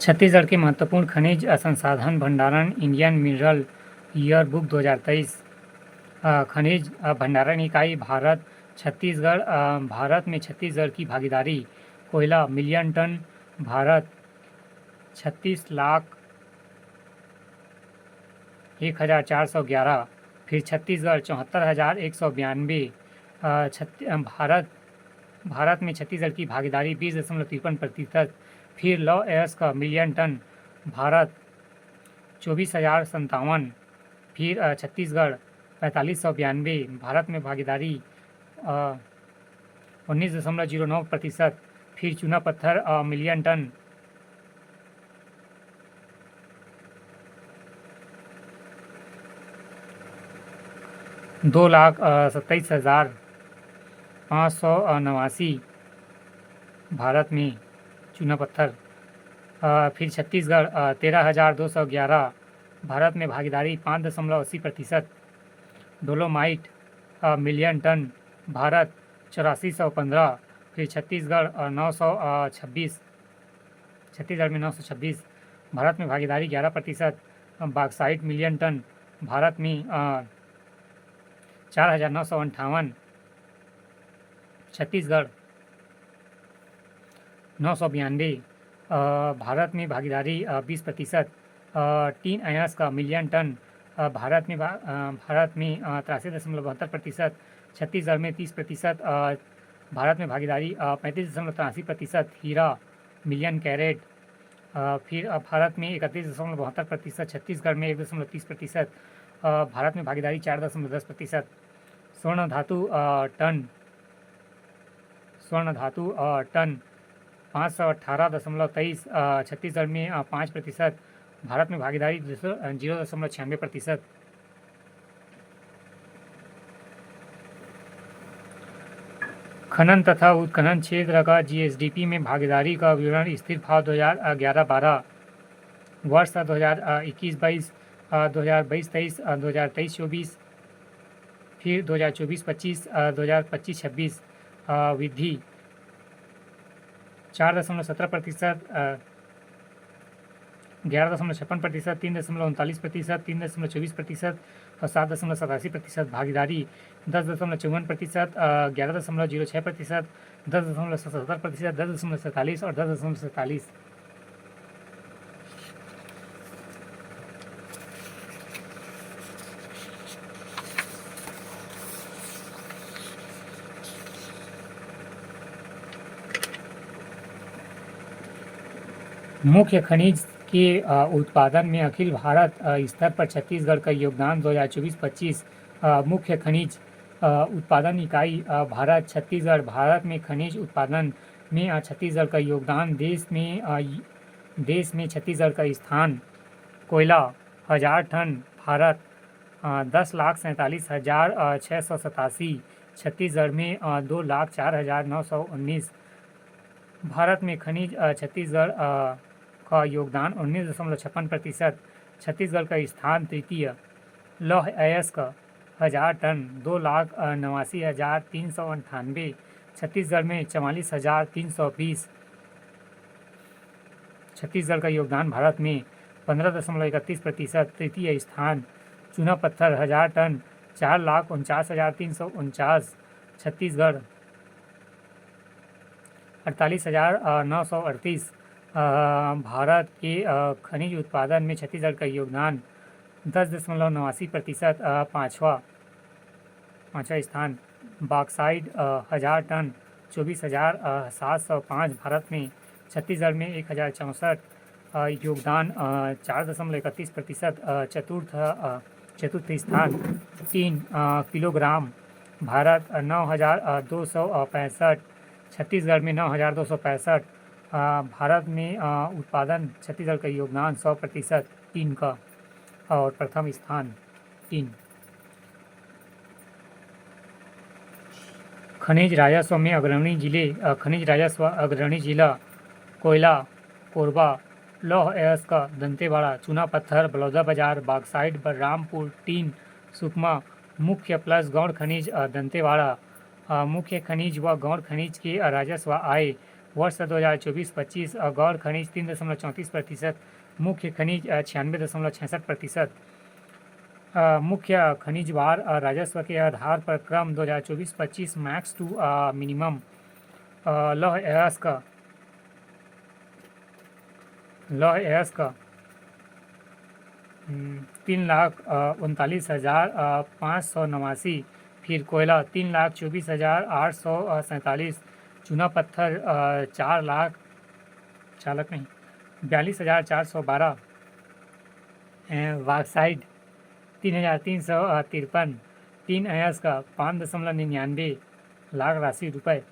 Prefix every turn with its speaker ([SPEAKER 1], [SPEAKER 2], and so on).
[SPEAKER 1] छत्तीसगढ़ के महत्वपूर्ण खनिज संसाधन भंडारण इंडियन मिनरल ईयरबुक 2023 खनिज भंडारण इकाई भारत छत्तीसगढ़ भारत में छत्तीसगढ़ की भागीदारी कोयला मिलियन टन भारत 36,01,411 फिर छत्तीसगढ़ 74,192 भारत में छत्तीसगढ़ की भागीदारी 20.53%। फिर लौ एयर्स का मिलियन टन भारत 24,057 फिर छत्तीसगढ़ 4592 भारत में भागीदारी 19.09%। फिर चूना पत्थर मिलियन टन 2,27,589 भारत में चूना पत्थर। फिर छत्तीसगढ़ 13,211 भारत में भागीदारी 5.80%। डोलोमाइट मिलियन टन भारत 8415 फिर छत्तीसगढ़ 926 छत्तीसगढ़ में 926 भारत में भागीदारी 11%। बॉक्साइट मिलियन टन भारत में 4,958 छत्तीसगढ़ 992 भारत में भागीदारी 20%। टीन आयंस का मिलियन टन भारत में 83.72%। छत्तीसगढ़ में 30%। भारत में भागीदारी 35.83%। हीरा मिलियन कैरेट फिर भारत में 31.72%। छत्तीसगढ़ में 1.30%। भारत में भागीदारी 4.10%। स्वर्ण धातु टन 518.23 छत्तीसगढ़ में 5%। भारत में भागीदारी 0.96%। खनन तथा उत्खनन क्षेत्र का जीएसडीपी में भागीदारी का विवरण स्थिर भाव 2011-12 वर्ष 2021-22 2022-23 2023-24 फिर 2024-25 2025-26 वृद्धि 4.17%। 11.56%। 3.39%। 3.24% और 7.87%। भागीदारी 10.54%। 11.06%। 10.77%। 10.47 और 10.47। मुख्य खनिज के उत्पादन में अखिल भारत स्तर पर छत्तीसगढ़ का योगदान 2024-25 मुख्य खनिज उत्पादन इकाई भारत छत्तीसगढ़ भारत में खनिज उत्पादन में छत्तीसगढ़ का योगदान देश में छत्तीसगढ़ का स्थान कोयला 1000 टन भारत 10,47,687 छत्तीसगढ़ में 2,04,919 भारत में खनिज छत्तीसगढ़ का योगदान 19.56%। छत्तीसगढ़ का स्थान तृतीय। लौह अयस्क 1000 टन 2,89,398 छत्तीसगढ़ में 44,320 छत्तीसगढ़ का योगदान भारत में 15.31%। तृतीय स्थान। चूना पत्थर 1000 टन 4,49,349 छत्तीसगढ़ 48,938 भारत के खनिज उत्पादन में छत्तीसगढ़ का योगदान 10.89%। पाँचवा स्थान। बॉक्साइट 1000 टन 24,705 भारत में छत्तीसगढ़ में 1,064 योगदान 4.31%। चतुर्थ स्थान। 3 किलोग्राम भारत 9,265 छत्तीसगढ़ में 9,265 भारत में उत्पादन छत्तीसगढ़ का योगदान 100% 3 का और प्रथम स्थान 3। खनिज राजस्व में अग्रणी जिले खनिज राजस्व अग्रणी जिला कोयला कोरबा लौह अयस्क दंतेवाड़ा चूना पत्थर बलौदाबाजार बॉक्साइट बलरामपुर टीन सुकमा मुख्य प्लस गौण खनिज दंतेवाड़ा मुख्य खनिज व गौण खनिज के राजस्व आय वर्ष 2024-25 गौर खनिज 3.34%, मुख्य खनिज 96.66%। मुख्य खनिज भार राजस्व के आधार पर क्रम 2024-25 मैक्स टू मिनिमम। लौह अयस्क 3,39,589, फिर कोयला 3,24,847, चूना पत्थर 42,412, बॉक्साइट 3,353, 3 अयस्क 5.99 लाख राशि रुपए।